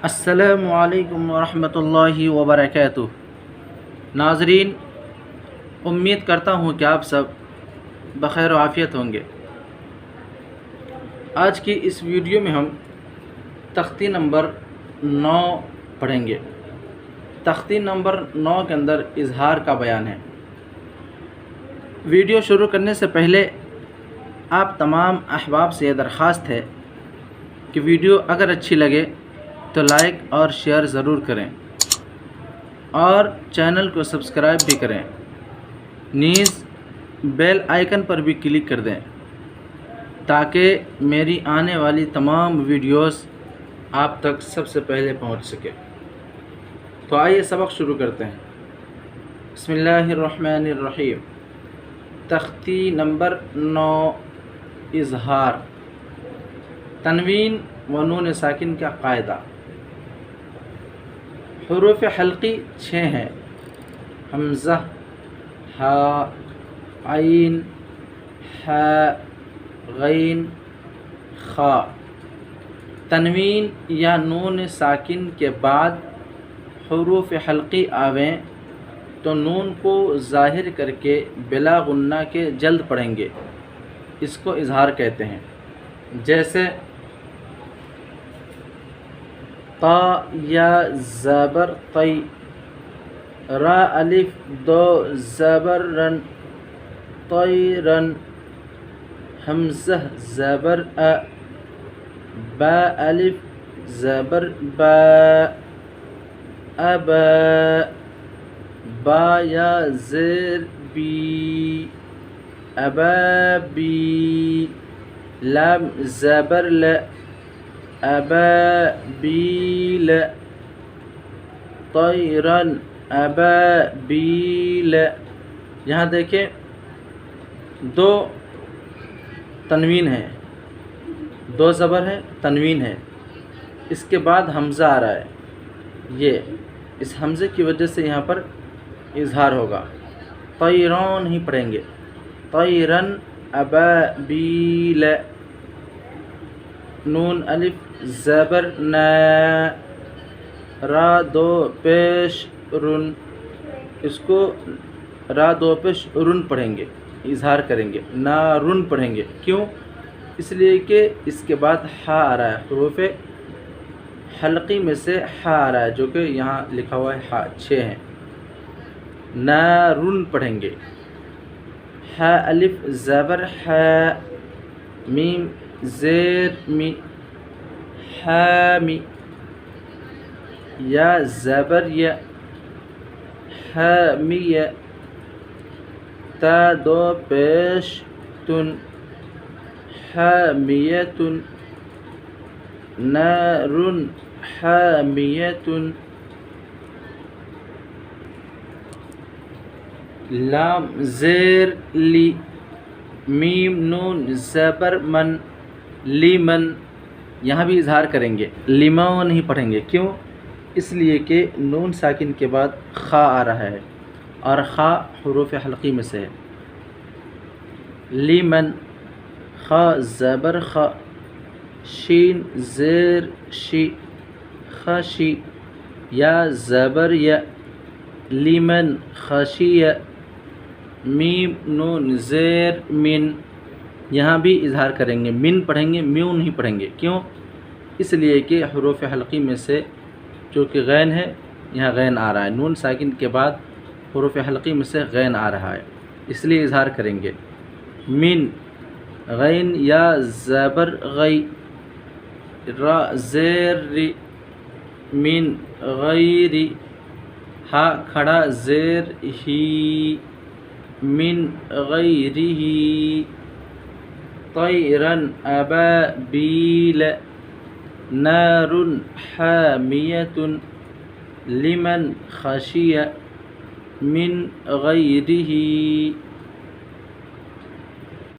السلام علیکم ورحمۃ اللہ وبرکاتہ۔ ناظرین، امید کرتا ہوں کہ آپ سب بخیر و عافیت ہوں گے۔ آج کی اس ویڈیو میں ہم تختی نمبر 9 پڑھیں گے۔ تختی نمبر 9 کے اندر اظہار کا بیان ہے۔ ویڈیو شروع کرنے سے پہلے آپ تمام احباب سے یہ درخواست ہے کہ ویڈیو اگر اچھی لگے تو لائک اور شیئر ضرور کریں اور چینل کو سبسکرائب بھی کریں، نیز بیل آئیکن پر بھی کلک کر دیں تاکہ میری آنے والی تمام ویڈیوز آپ تک سب سے پہلے پہنچ سکے۔ تو آئیے سبق شروع کرتے ہیں۔ بسم اللہ الرحمن الرحیم۔ تختی نمبر 9 اظہار۔ تنوین و نون ساکن کا قاعدہ۔ حروف حلقی 6 ہیں: حمزہ، ہا، عین، ح، غین، خا۔ تنوین یا نون ساکن کے بعد حروف حلقی آویں تو نون کو ظاہر کر کے بلا غنہ کے جلد پڑھیں گے، اس کو اظہار کہتے ہیں۔ جیسے تا یا زبر طی، را الف دو زبر رن طیرن، حمزہ زبر ا، با الف زبر با ابا، با یا زیر بی ابابی، لام زبر ل ابابیل، طیرن ابابیل۔ یہاں دیکھیں 2 تنوین ہے، 2 زبر ہے، تنوین ہے، اس کے بعد حمزہ آ رہا ہے۔ یہ اس حمزے کی وجہ سے یہاں پر اظہار ہوگا۔ طیرون نہیں پڑھیں گے، طیرن ابابیل۔ نون الف زبر نا، را 2 پیش رن، اس کو را 2 پیش رن پڑھیں گے، اظہار کریں گے، نارن پڑھیں گے۔ کیوں؟ اس لیے کہ اس کے بعد ہا آ رہا ہے، حروف حلقی میں سے ہا آ رہا ہے، جو کہ یہاں لکھا ہوا ہے ہا، 6 ہیں۔ نارن پڑھیں گے۔ ح الف زبر ح، میم زیر می، حامی۔ یا زبر یا، حامیہ۔ تا 2 پیش تن، حامیتن۔ نارن حامیتن۔ لام زیر لی، میم نون زبر من، لیمن۔ یہاں بھی اظہار کریں گے، لیمون نہیں پڑھیں گے۔ کیوں؟ اس لیے کہ نون ساکن کے بعد خا آ رہا ہے اور خا حروف حلقی میں سے ہے۔ لیمن، خا زبر خا، شین زیر شی، خشی۔ یا زبر یا، لیمن خشیہ، میم نون زیر من۔ یہاں بھی اظہار کریں گے، من پڑھیں گے، میون نہیں پڑھیں گے۔ کیوں؟ اس لیے کہ حروف حلقی میں سے جو کہ غین ہے، یہاں غین آ رہا ہے، نون ساکن کے بعد حروف حلقی میں سے غین آ رہا ہے، اس لیے اظہار کریں گے۔ من، غین یا زبر غی، را زیر ری، من غیری۔ ہا کھڑا زیر ہی، من غیرہی۔ طیرن ابابیل، نارن حامیتن، لمن خشیہ، من غیرہ۔